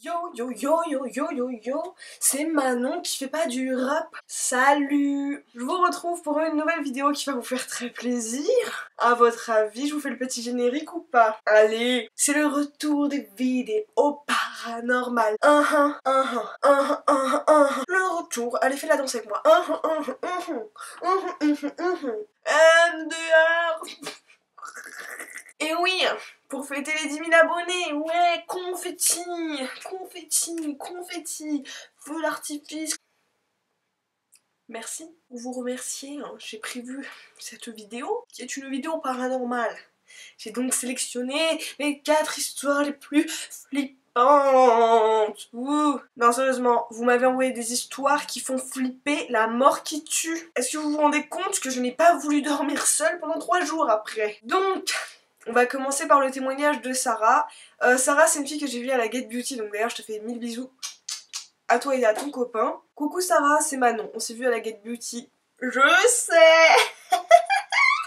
Yo yo yo yo yo yo yo, c'est Manon qui fait pas du rap. Salut! Je vous retrouve pour une nouvelle vidéo qui va vous faire très plaisir. À votre avis, je vous fais le petit générique ou pas? Allez, c'est le retour des vidéos paranormales. Le retour. Allez, fais la danse avec moi. MDR. Et oui, pour fêter les 10 000 abonnés, ouais, confetti, confetti, confetti, feu d'artifice. Merci, vous remercier, hein. J'ai prévu cette vidéo, qui est une vidéo paranormale. J'ai donc sélectionné les 4 histoires les plus flippantes. Ouh. Non, sérieusement, vous m'avez envoyé des histoires qui font flipper la mort qui tue. Est-ce que vous vous rendez compte que je n'ai pas voulu dormir seule pendant 3 jours après? Donc, on va commencer par le témoignage de Sarah. Sarah, c'est une fille que j'ai vue à la Get Beauty, donc d'ailleurs je te fais 1000 bisous à toi et à ton copain. Coucou Sarah, c'est Manon, on s'est vu à la Get Beauty. Je sais.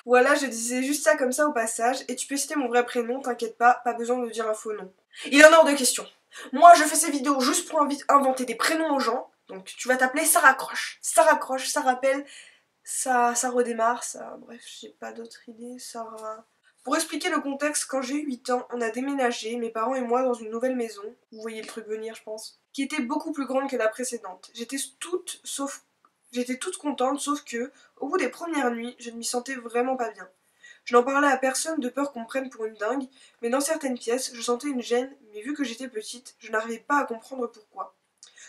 Voilà, je disais juste ça comme ça au passage, et tu peux citer mon vrai prénom, t'inquiète pas besoin de dire un faux nom. Il en est hors de question. Moi je fais ces vidéos juste pour inventer des prénoms aux gens, donc tu vas t'appeler Sarah Croche. Sarah Croche, ça rappelle, ça redémarre, ça... Bref, j'ai pas d'autre idée, Sarah... Pour expliquer le contexte, quand j'ai eu 8 ans, on a déménagé, mes parents et moi, dans une nouvelle maison, vous voyez le truc venir je pense, qui était beaucoup plus grande que la précédente. J'étais toute contente, sauf que, au bout des premières nuits, je ne m'y sentais vraiment pas bien. Je n'en parlais à personne de peur qu'on me prenne pour une dingue, mais dans certaines pièces, je sentais une gêne, mais vu que j'étais petite, je n'arrivais pas à comprendre pourquoi.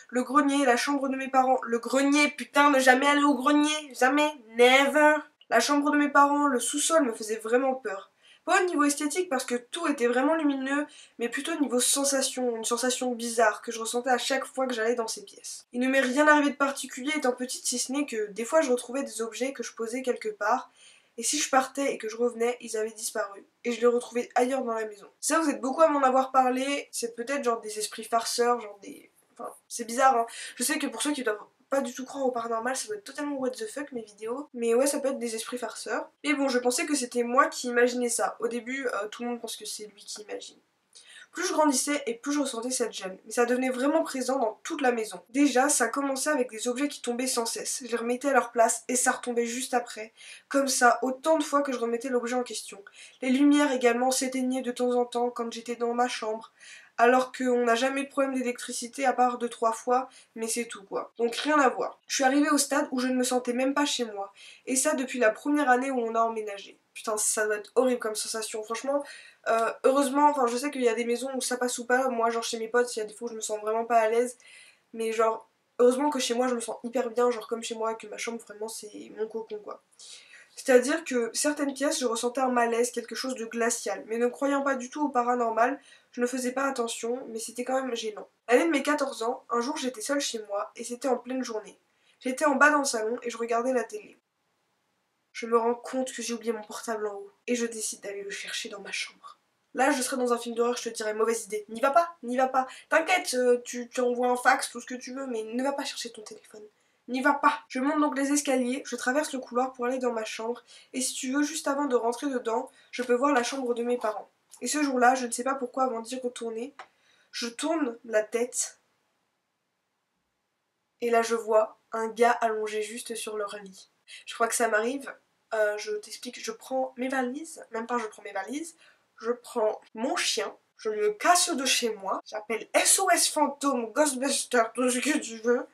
Le grenier, la chambre de mes parents, le grenier, putain, ne jamais aller au grenier, jamais, never. La chambre de mes parents, le sous-sol me faisait vraiment peur. Pas au niveau esthétique parce que tout était vraiment lumineux, mais plutôt au niveau sensation, une sensation bizarre que je ressentais à chaque fois que j'allais dans ces pièces. Il ne m'est rien arrivé de particulier étant petite si ce n'est que des fois je retrouvais des objets que je posais quelque part, et si je partais et que je revenais, ils avaient disparu, et je les retrouvais ailleurs dans la maison. Ça, vous êtes beaucoup à m'en avoir parlé, c'est peut-être genre des esprits farceurs, genre des... Enfin, c'est bizarre, hein. Je sais que pour ceux qui doivent pas du tout croire au paranormal, ça doit être totalement what the fuck mes vidéos, mais ouais, ça peut être des esprits farceurs. Et bon, je pensais que c'était moi qui imaginais ça. Au début, tout le monde pense que c'est lui qui imagine. Plus je grandissais et plus je ressentais cette gêne, mais ça devenait vraiment présent dans toute la maison. Déjà, ça commençait avec des objets qui tombaient sans cesse. Je les remettais à leur place et ça retombait juste après. Comme ça, autant de fois que je remettais l'objet en question. Les lumières également s'éteignaient de temps en temps quand j'étais dans ma chambre. Alors qu'on n'a jamais eu de problème d'électricité à part 2-3 fois, mais c'est tout quoi. Donc rien à voir. Je suis arrivée au stade où je ne me sentais même pas chez moi. Et ça depuis la première année où on a emménagé. Putain, ça doit être horrible comme sensation, franchement. Heureusement, enfin je sais qu'il y a des maisons où ça passe ou pas. Moi genre chez mes potes, il y a des fois où je me sens vraiment pas à l'aise. Mais genre, heureusement que chez moi je me sens hyper bien, genre comme chez moi, que ma chambre vraiment c'est mon cocon quoi. C'est-à-dire que certaines pièces, je ressentais un malaise, quelque chose de glacial. Mais ne croyant pas du tout au paranormal, je ne faisais pas attention, mais c'était quand même gênant. L'année de mes 14 ans, un jour j'étais seule chez moi, et c'était en pleine journée. J'étais en bas dans le salon et je regardais la télé. Je me rends compte que j'ai oublié mon portable en haut, et je décide d'aller le chercher dans ma chambre. Là, je serais dans un film d'horreur, je te dirais mauvaise idée. N'y va pas, n'y va pas. T'inquiète, tu envoies un fax, tout ce que tu veux, mais ne va pas chercher ton téléphone. N'y va pas. Je monte donc les escaliers, je traverse le couloir pour aller dans ma chambre, et si tu veux, juste avant de rentrer dedans, je peux voir la chambre de mes parents. Et ce jour-là, je ne sais pas pourquoi, avant d'y retourner, je tourne la tête, et là je vois un gars allongé juste sur leur lit. Je crois que ça m'arrive, je t'explique, je prends mes valises, même pas je prends mes valises, je prends mon chien, je me casse de chez moi, j'appelle SOS fantôme, Ghostbuster, tout ce que tu veux,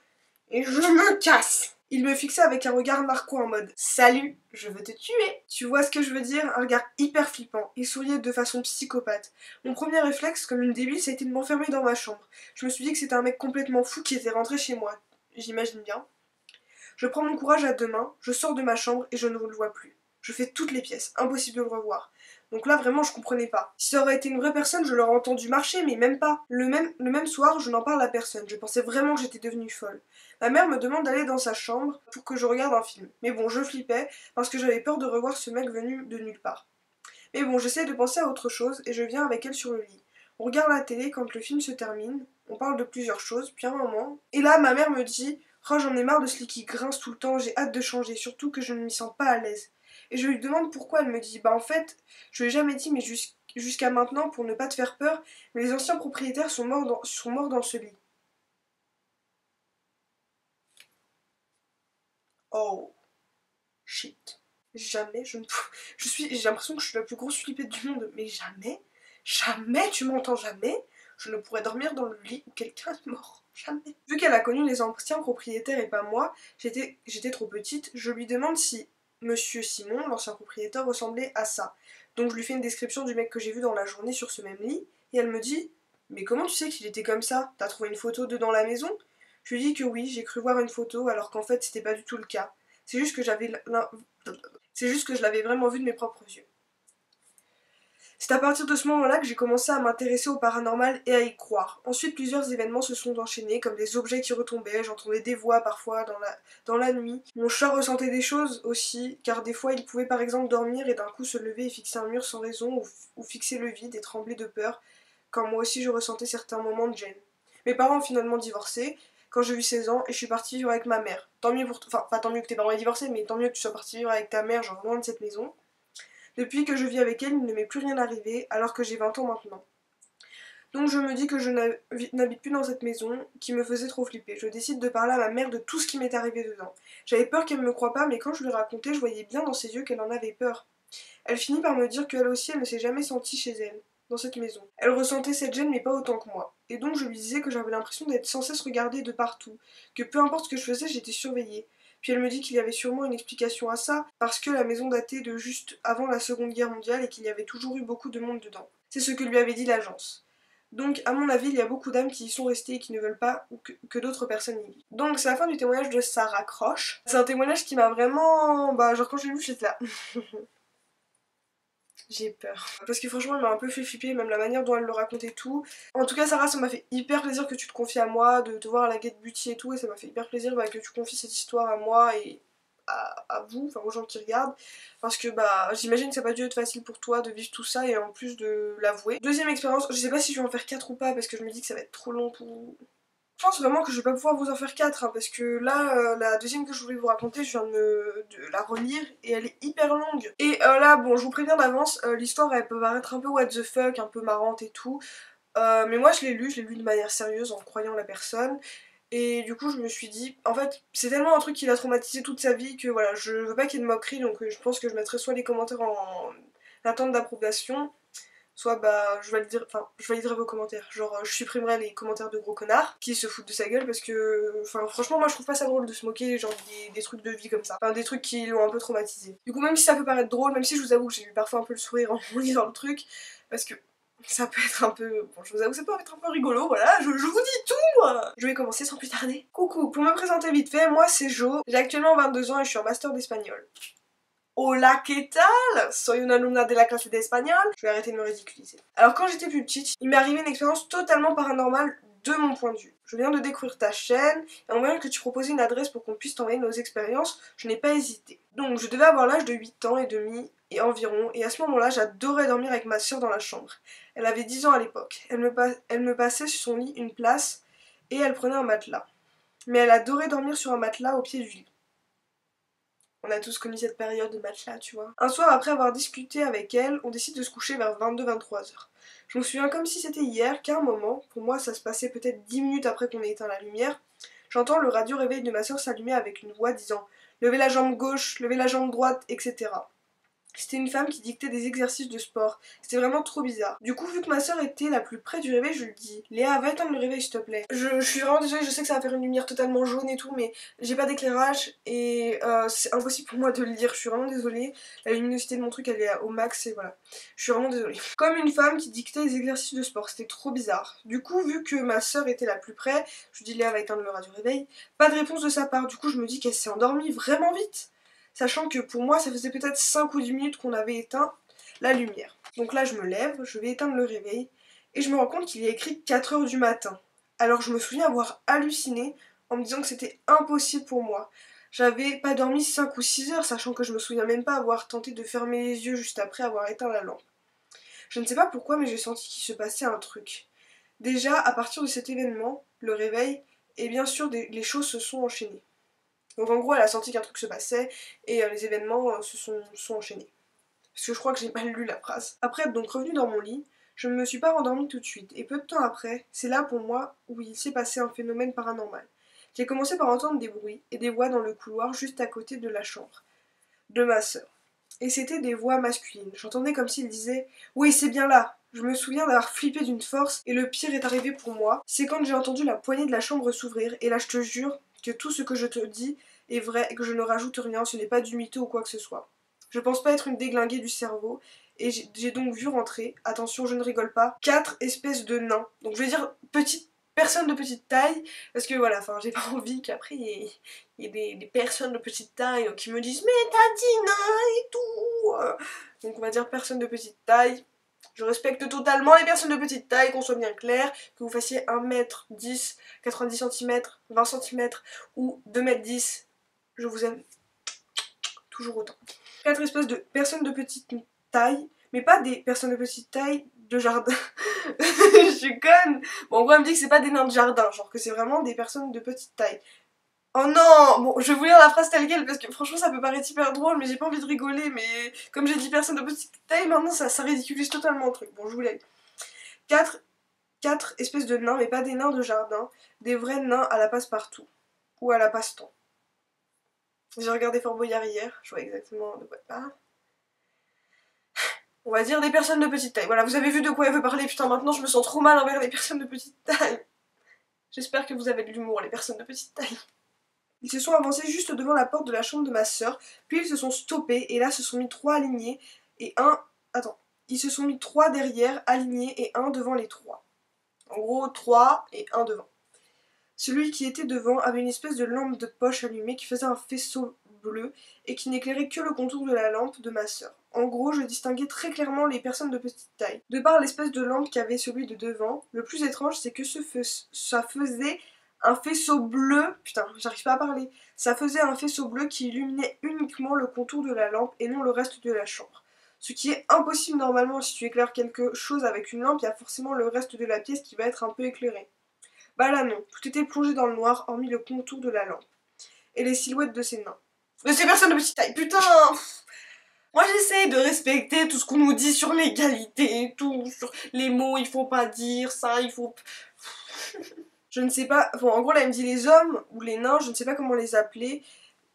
et je me casse. Il me fixait avec un regard narquois en mode « Salut, je veux te tuer !» Tu vois ce que je veux dire? Un regard hyper flippant. Il souriait de façon psychopathe. Mon premier réflexe, comme une débile, ça a été de m'enfermer dans ma chambre. Je me suis dit que c'était un mec complètement fou qui était rentré chez moi. J'imagine bien. Je prends mon courage à deux mains, je sors de ma chambre et je ne le vois plus. Je fais toutes les pièces, impossible de le revoir. Donc là vraiment je comprenais pas. Si ça aurait été une vraie personne, je l'aurais entendu marcher, mais même pas. Le même soir, je n'en parle à personne. Je pensais vraiment que j'étais devenue folle. Ma mère me demande d'aller dans sa chambre pour que je regarde un film. Mais bon, je flippais parce que j'avais peur de revoir ce mec venu de nulle part. Mais bon, j'essaie de penser à autre chose et je viens avec elle sur le lit. On regarde la télé quand le film se termine, on parle de plusieurs choses, puis un moment. Et là, ma mère me dit « Oh, j'en ai marre de ce lit qui grince tout le temps, j'ai hâte de changer, surtout que je ne m'y sens pas à l'aise. » Et je lui demande pourquoi, elle me dit « Bah en fait, je lui ai jamais dit, mais jusqu'à maintenant pour ne pas te faire peur, mais les anciens propriétaires sont morts dans ce lit. Oh, shit. Jamais je ne j'ai l'impression que je suis la plus grosse flippette du monde, mais jamais, tu m'entends jamais, je ne pourrais dormir dans le lit où quelqu'un est mort. Jamais. Vu qu'elle a connu les anciens propriétaires et pas moi, j'étais trop petite, je lui demande si Monsieur Simon, l'ancien propriétaire, ressemblait à ça. Donc je lui fais une description du mec que j'ai vu dans la journée sur ce même lit, et elle me dit mais comment tu sais qu'il était comme ça? T'as trouvé une photo de dans la maison? Je lui dis que oui, j'ai cru voir une photo alors qu'en fait c'était pas du tout le cas. C'est juste que c'est juste que je l'avais vraiment vu de mes propres yeux. C'est à partir de ce moment-là que j'ai commencé à m'intéresser au paranormal et à y croire. Ensuite, plusieurs événements se sont enchaînés, comme des objets qui retombaient, j'entendais des voix parfois dans la nuit. Mon chat ressentait des choses aussi, car des fois il pouvait par exemple dormir et d'un coup se lever et fixer un mur sans raison, ou fixer le vide et trembler de peur, quand moi aussi je ressentais certains moments de gêne. Mes parents ont finalement divorcé quand j'ai eu 16 ans et je suis partie vivre avec ma mère. Tant mieux pour enfin pas tant mieux que tes parents aient divorcé, mais tant mieux que tu sois partie vivre avec ta mère, genre loin de cette maison. Depuis que je vis avec elle, il ne m'est plus rien arrivé, alors que j'ai 20 ans maintenant. Donc je me dis que je n'habite plus dans cette maison, qui me faisait trop flipper. Je décide de parler à ma mère de tout ce qui m'est arrivé dedans. J'avais peur qu'elle me croie pas, mais quand je lui racontais, je voyais bien dans ses yeux qu'elle en avait peur. Elle finit par me dire qu'elle aussi, elle ne s'est jamais sentie chez elle, dans cette maison. Elle ressentait cette gêne, mais pas autant que moi. Et donc je lui disais que j'avais l'impression d'être sans cesse regardée de partout, que peu importe ce que je faisais, j'étais surveillée. Puis elle me dit qu'il y avait sûrement une explication à ça, parce que la maison datait de juste avant la Seconde Guerre mondiale et qu'il y avait toujours eu beaucoup de monde dedans. C'est ce que lui avait dit l'agence. Donc, à mon avis, il y a beaucoup d'âmes qui y sont restées et qui ne veulent pas ou que d'autres personnes y vivent. Donc, c'est la fin du témoignage de Sarah Croche. C'est un témoignage qui m'a vraiment. Bah, genre, quand je l'ai lu, j'étais là. J'ai peur. Parce que franchement, elle m'a un peu fait flipper, même la manière dont elle le racontait tout. En tout cas, Sarah, ça m'a fait hyper plaisir que tu te confies à moi, de te voir à la Guette Beauty et tout, et ça m'a fait hyper plaisir que tu confies cette histoire à moi et à vous, enfin aux gens qui regardent, parce que bah j'imagine que ça n'a pas dû être facile pour toi de vivre tout ça et en plus de l'avouer. Deuxième expérience, je sais pas si je vais en faire 4 ou pas parce que je me dis que ça va être trop long pour... Je pense vraiment que je vais pas pouvoir vous en faire 4 parce que là, la deuxième que je voulais vous raconter, je viens de la relire et elle est hyper longue. Et là, bon, je vous préviens d'avance, l'histoire elle peut paraître un peu what the fuck, un peu marrante et tout. Mais moi je l'ai lu de manière sérieuse en croyant la personne. Et du coup, je me suis dit, en fait, c'est tellement un truc qui l'a traumatisé toute sa vie que voilà, je veux pas qu'il y ait de moquerie, donc je pense que je mettrai soit les commentaires en attente d'approbation, soit bah je validerai vos commentaires. Genre je supprimerai les commentaires de gros connards qui se foutent de sa gueule parce que enfin franchement moi je trouve pas ça drôle de se moquer genre des trucs de vie comme ça. Enfin des trucs qui l'ont un peu traumatisé. Du coup même si ça peut paraître drôle, même si je vous avoue que j'ai eu parfois un peu le sourire en lisant le truc, parce que ça peut être un peu... Bon, je vous avoue, ça peut être un peu rigolo, voilà, je vous dis tout, moi. Je vais commencer sans plus tarder. Coucou, pour me présenter vite fait, moi c'est Jo, j'ai actuellement 22 ans et je suis en master d'espagnol. Hola, ¿qué tal? Soy una alumna de la clase d'espagnol. Je vais arrêter de me ridiculiser. Alors quand j'étais plus petite, il m'est arrivé une expérience totalement paranormale de mon point de vue. Je viens de découvrir ta chaîne et en voyant que tu proposais une adresse pour qu'on puisse t'envoyer nos expériences, je n'ai pas hésité. Donc je devais avoir l'âge de 8 ans et demi et environ, et à ce moment-là j'adorais dormir avec ma soeur dans la chambre. Elle avait 10 ans à l'époque. Elle me passait sur son lit une place et elle prenait un matelas. Mais elle adorait dormir sur un matelas au pied du lit. On a tous connu cette période de matelas, tu vois. Un soir, après avoir discuté avec elle, on décide de se coucher vers 22-23 heures. Je me souviens comme si c'était hier, qu'à un moment, pour moi ça se passait peut-être 10 minutes après qu'on ait éteint la lumière, j'entends le radio réveil de ma soeur s'allumer avec une voix disant « Levez la jambe gauche, levez la jambe droite, etc. » C'était une femme qui dictait des exercices de sport. C'était vraiment trop bizarre. Du coup, vu que ma soeur était la plus près du réveil, je lui dis Léa, va éteindre le réveil s'il te plaît. Je suis vraiment désolée, je sais que ça va faire une lumière totalement jaune et tout, mais j'ai pas d'éclairage et c'est impossible pour moi de le lire. Je suis vraiment désolée. La luminosité de mon truc elle est au max et voilà. Je suis vraiment désolée. Comme une femme qui dictait des exercices de sport, c'était trop bizarre. Du coup, vu que ma soeur était la plus près, je lui dis Léa, va éteindre le radio réveil. Pas de réponse de sa part. Du coup, je me dis qu'elle s'est endormie vraiment vite. Sachant que pour moi ça faisait peut-être 5 ou 10 minutes qu'on avait éteint la lumière. Donc là je me lève, je vais éteindre le réveil et je me rends compte qu'il y a écrit 4 heures du matin. Alors je me souviens avoir halluciné en me disant que c'était impossible pour moi. J'avais pas dormi 5 ou 6 heures, sachant que je me souviens même pas avoir tenté de fermer les yeux juste après avoir éteint la lampe. Je ne sais pas pourquoi mais j'ai senti qu'il se passait un truc. Déjà à partir de cet événement, le réveil, et bien sûr les choses se sont enchaînées. Donc en gros elle a senti qu'un truc se passait et les événements sont enchaînés. parce que je crois que j'ai mal lu la phrase. Après être donc revenue dans mon lit, je ne me suis pas rendormie tout de suite, et peu de temps après, c'est là pour moi où il s'est passé un phénomène paranormal. J'ai commencé par entendre des bruits et des voix dans le couloir juste à côté de la chambre de ma sœur. Et c'était des voix masculines. J'entendais comme s'ils disaient « Oui, c'est bien là !» Je me souviens d'avoir flippé d'une force, et le pire est arrivé pour moi. C'est quand j'ai entendu la poignée de la chambre s'ouvrir, et là je te jure que tout ce que je te dis est vrai et que je ne rajoute rien, ce n'est pas du mytho ou quoi que ce soit. Je pense pas être une déglinguée du cerveau, et j'ai donc vu rentrer, attention je ne rigole pas, 4 espèces de nains. Donc je vais dire petites personnes de petite taille, parce que voilà, enfin j'ai pas envie qu'après il y ait des personnes de petite taille qui me disent mais t'as dit nain et tout. Donc on va dire personnes de petite taille. Je respecte totalement les personnes de petite taille, qu'on soit bien clair, que vous fassiez 1m10, 90 cm, 20 cm ou 2m10, je vous aime toujours autant. 4 espèces de personnes de petite taille, mais pas des personnes de petite taille de jardin. Je suis conne. Bon, en gros, elle me dit que c'est pas des nains de jardin, genre que c'est vraiment des personnes de petite taille. Oh non! Bon, je vais vous lire la phrase telle quelle parce que franchement ça peut paraître hyper drôle, mais j'ai pas envie de rigoler, mais comme j'ai dit personne de petite taille, maintenant ça ridiculise totalement le truc. Bon, je vous l'ai. 4 espèces de nains, mais pas des nains de jardin, des vrais nains à la passe-partout. Ou à la passe-temps. J'ai regardé Fort Boyard hier, je vois exactement de quoi elle parle. On va dire des personnes de petite taille. Voilà, vous avez vu de quoi elle veut parler, putain, maintenant je me sens trop mal envers les personnes de petite taille. J'espère que vous avez de l'humour, les personnes de petite taille. Ils se sont avancés juste devant la porte de la chambre de ma sœur, puis ils se sont stoppés, et là se sont mis 3 alignés, et un... Attends. Ils se sont mis 3 derrière, alignés, et un devant les 3. En gros, 3 et 1 devant. Celui qui était devant avait une espèce de lampe de poche allumée qui faisait un faisceau bleu, et qui n'éclairait que le contour de la lampe de ma sœur. En gros, je distinguais très clairement les personnes de petite taille. De par l'espèce de lampe qu'avait celui de devant, le plus étrange c'est que ça faisait un faisceau bleu, putain, j'arrive pas à parler, ça faisait un faisceau bleu qui illuminait uniquement le contour de la lampe et non le reste de la chambre. Ce qui est impossible normalement, si tu éclaires quelque chose avec une lampe, il y a forcément le reste de la pièce qui va être un peu éclairé. Bah là non, tout était plongé dans le noir, hormis le contour de la lampe. Et les silhouettes de ces nains. De ces personnes de petite taille, putain! Moi j'essaye de respecter tout ce qu'on nous dit sur l'égalité, tout, sur les mots, il faut pas dire ça, il faut... Je ne sais pas, bon en gros là elle me dit les hommes ou les nains, je ne sais pas comment les appeler,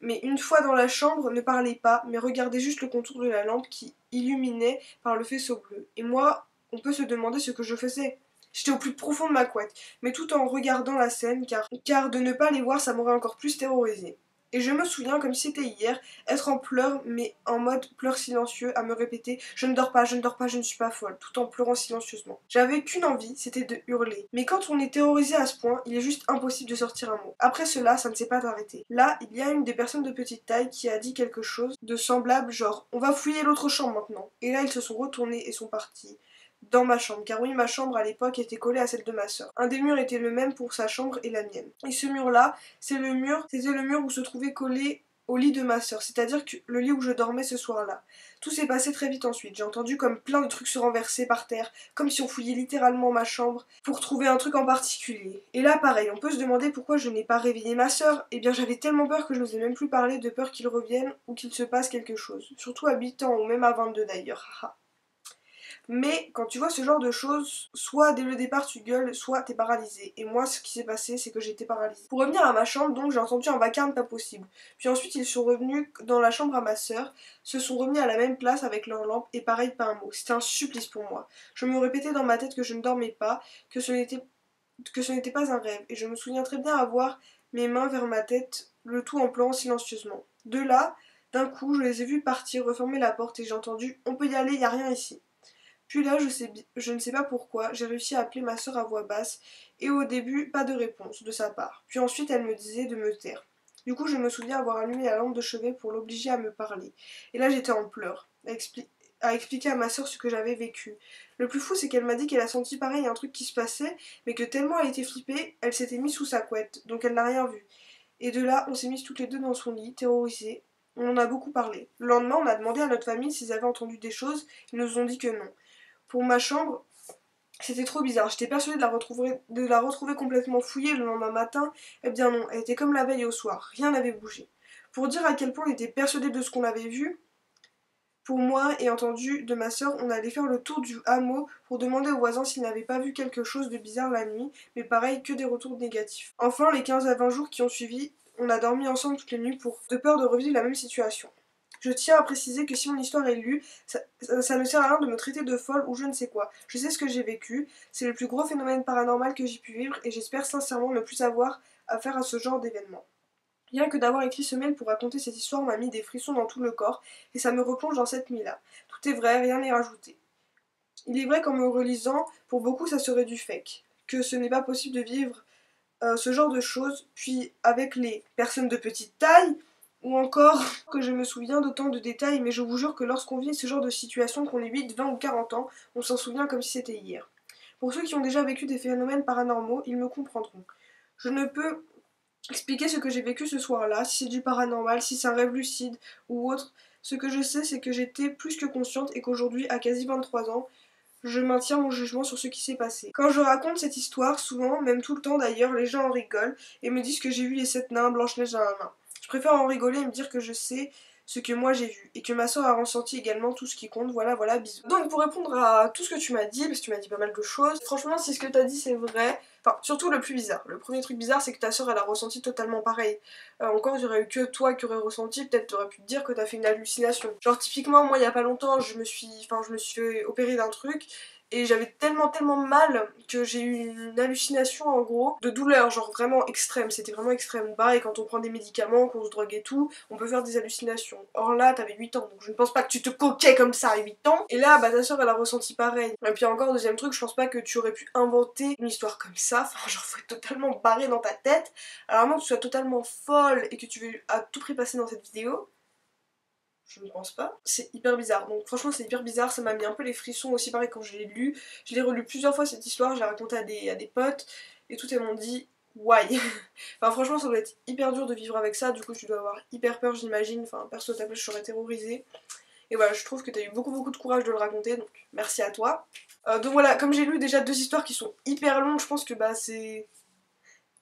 mais une fois dans la chambre, ne parlez pas, mais regardez juste le contour de la lampe qui illuminait par le faisceau bleu. Et moi, on peut se demander ce que je faisais. J'étais au plus profond de ma couette, mais tout en regardant la scène, car de ne pas les voir, ça m'aurait encore plus terrorisée. Et je me souviens, comme si c'était hier, être en pleurs, mais en mode pleurs silencieux, à me répéter « Je ne dors pas, je ne dors pas, je ne suis pas folle », tout en pleurant silencieusement. J'avais qu'une envie, c'était de hurler. Mais quand on est terrorisé à ce point, il est juste impossible de sortir un mot. Après cela, ça ne s'est pas arrêté. Là, il y a une des personnes de petite taille qui a dit quelque chose de semblable, genre « On va fouiller l'autre chambre maintenant ». Et là, ils se sont retournés et sont partis. Dans ma chambre, car oui, ma chambre à l'époque était collée à celle de ma sœur. Un des murs était le même pour sa chambre et la mienne. Et ce mur-là, c'était le mur où se trouvait collé au lit de ma sœur, c'est-à-dire que le lit où je dormais ce soir-là. Tout s'est passé très vite ensuite. J'ai entendu comme plein de trucs se renverser par terre, comme si on fouillait littéralement ma chambre pour trouver un truc en particulier. Et là, pareil, on peut se demander pourquoi je n'ai pas réveillé ma sœur. Eh bien, j'avais tellement peur que je n'osais même plus parler, de peur qu'il revienne ou qu'il se passe quelque chose. Surtout à 8 ans, ou même à 22 d'ailleurs, haha. Mais quand tu vois ce genre de choses, soit dès le départ tu gueules, soit t'es paralysé. Et moi, ce qui s'est passé, c'est que j'étais paralysée. Pour revenir à ma chambre, donc j'ai entendu un vacarme pas possible. Puis ensuite, ils sont revenus dans la chambre à ma sœur, se sont remis à la même place avec leur lampe, et pareil, pas un mot. C'était un supplice pour moi. Je me répétais dans ma tête que je ne dormais pas, que ce n'était pas un rêve. Et je me souviens très bien avoir mes mains vers ma tête, le tout en pleurant silencieusement. De là, d'un coup, je les ai vus partir, refermer la porte, et j'ai entendu « On peut y aller, y a rien ici ». Puis là, je ne sais pas pourquoi, j'ai réussi à appeler ma sœur à voix basse, et au début, pas de réponse de sa part. Puis ensuite, elle me disait de me taire. Du coup, je me souviens avoir allumé la lampe de chevet pour l'obliger à me parler. Et là, j'étais en pleurs, à expliquer à ma sœur ce que j'avais vécu. Le plus fou, c'est qu'elle m'a dit qu'elle a senti pareil un truc qui se passait, mais que tellement elle était flippée, elle s'était mise sous sa couette, donc elle n'a rien vu. Et de là, on s'est mises toutes les deux dans son lit, terrorisées. On en a beaucoup parlé. Le lendemain, on a demandé à notre famille s'ils avaient entendu des choses, ils nous ont dit que non. Pour ma chambre, c'était trop bizarre. J'étais persuadée de la retrouver complètement fouillée le lendemain matin. Eh bien non, elle était comme la veille au soir. Rien n'avait bougé. Pour dire à quel point on était persuadé de ce qu'on avait vu, pour moi et entendu de ma soeur, on allait faire le tour du hameau pour demander aux voisins s'ils n'avaient pas vu quelque chose de bizarre la nuit, mais pareil que des retours négatifs. Enfin, les 15 à 20 jours qui ont suivi, on a dormi ensemble toutes les nuits de peur de revivre la même situation. Je tiens à préciser que si mon histoire est lue, ça ne sert à rien de me traiter de folle ou je ne sais quoi. Je sais ce que j'ai vécu, c'est le plus gros phénomène paranormal que j'ai pu vivre et j'espère sincèrement ne plus avoir à faire à ce genre d'événement. Rien que d'avoir écrit ce mail pour raconter cette histoire m'a mis des frissons dans tout le corps et ça me replonge dans cette nuit-là. Tout est vrai, rien n'est rajouté. Il est vrai qu'en me relisant, pour beaucoup ça serait du fake, que ce n'est pas possible de vivre ce genre de choses, puis avec les personnes de petite taille, ou encore que je me souviens d'autant de détails, mais je vous jure que lorsqu'on vit ce genre de situation, qu'on ait 8, 20 ou 40 ans, on s'en souvient comme si c'était hier. Pour ceux qui ont déjà vécu des phénomènes paranormaux, ils me comprendront. Je ne peux expliquer ce que j'ai vécu ce soir-là, si c'est du paranormal, si c'est un rêve lucide ou autre. Ce que je sais, c'est que j'étais plus que consciente et qu'aujourd'hui, à quasi 23 ans, je maintiens mon jugement sur ce qui s'est passé. Quand je raconte cette histoire, souvent, même tout le temps d'ailleurs, les gens en rigolent et me disent que j'ai vu les 7 nains, Blanche-Neige, nanana. Je préfère en rigoler et me dire que je sais ce que moi j'ai vu et que ma soeur a ressenti également tout ce qui compte. Voilà, voilà, bisous. Donc pour répondre à tout ce que tu m'as dit, parce que tu m'as dit pas mal de choses, franchement si ce que t'as dit c'est vrai, enfin surtout le plus bizarre. Le premier truc bizarre c'est que ta soeur elle a ressenti totalement pareil. Encore il y aurait eu que toi qui aurais ressenti, peut-être t'aurais pu te dire que t'as fait une hallucination. Genre typiquement moi il y a pas longtemps je me suis fait opérer d'un truc et j'avais tellement mal que j'ai eu une hallucination en gros de douleur, genre vraiment extrême, c'était vraiment extrême. Pareil quand on prend des médicaments, qu'on se drogue et tout, on peut faire des hallucinations. Or là t'avais 8 ans, donc je ne pense pas que tu te coquais comme ça à 8 ans. Et là bah ta soeur elle a ressenti pareil. Et puis encore deuxième truc, je pense pas que tu aurais pu inventer une histoire comme ça, enfin genre faut être totalement barré dans ta tête. Alors à moins que tu sois totalement folle et que tu veux à tout prix passer dans cette vidéo. Je ne pense pas. C'est hyper bizarre. Donc franchement c'est hyper bizarre, ça m'a mis un peu les frissons aussi pareil quand je l'ai lu. Je l'ai relu plusieurs fois cette histoire, je l'ai racontée à des potes et tout et m'ont dit why. Enfin franchement ça doit être hyper dur de vivre avec ça, du coup tu dois avoir hyper peur j'imagine. Enfin perso ta place je serais terrorisée. Et voilà, je trouve que t'as eu beaucoup de courage de le raconter, donc merci à toi. Donc voilà, comme j'ai lu déjà 2 histoires qui sont hyper longues, je pense que bah c'est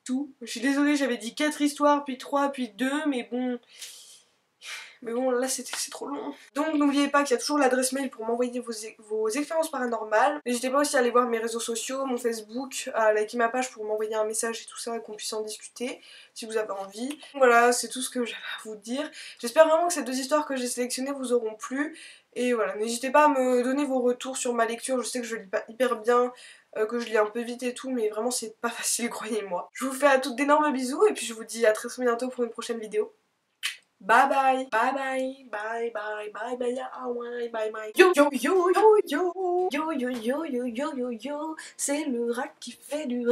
tout. Je suis désolée, j'avais dit 4 histoires, puis 3, puis 2, mais bon... Mais bon, là c'est trop long. Donc n'oubliez pas qu'il y a toujours l'adresse mail pour m'envoyer vos expériences paranormales. N'hésitez pas aussi à aller voir mes réseaux sociaux, mon Facebook, à liker ma page pour m'envoyer un message et tout ça et qu'on puisse en discuter si vous avez envie. Voilà, c'est tout ce que j'avais à vous dire. J'espère vraiment que ces 2 histoires que j'ai sélectionnées vous auront plu. Et voilà, n'hésitez pas à me donner vos retours sur ma lecture. Je sais que je lis pas hyper bien, que je lis un peu vite et tout, mais vraiment c'est pas facile, croyez-moi. Je vous fais à toutes d'énormes bisous et puis je vous dis à très bientôt pour une prochaine vidéo. Bye bye, bye bye, bye bye, bye bye, ah ouais, bye bye. Yo yo yo yo yo yo yo yo yo yo yo yo, c'est le rat qui fait du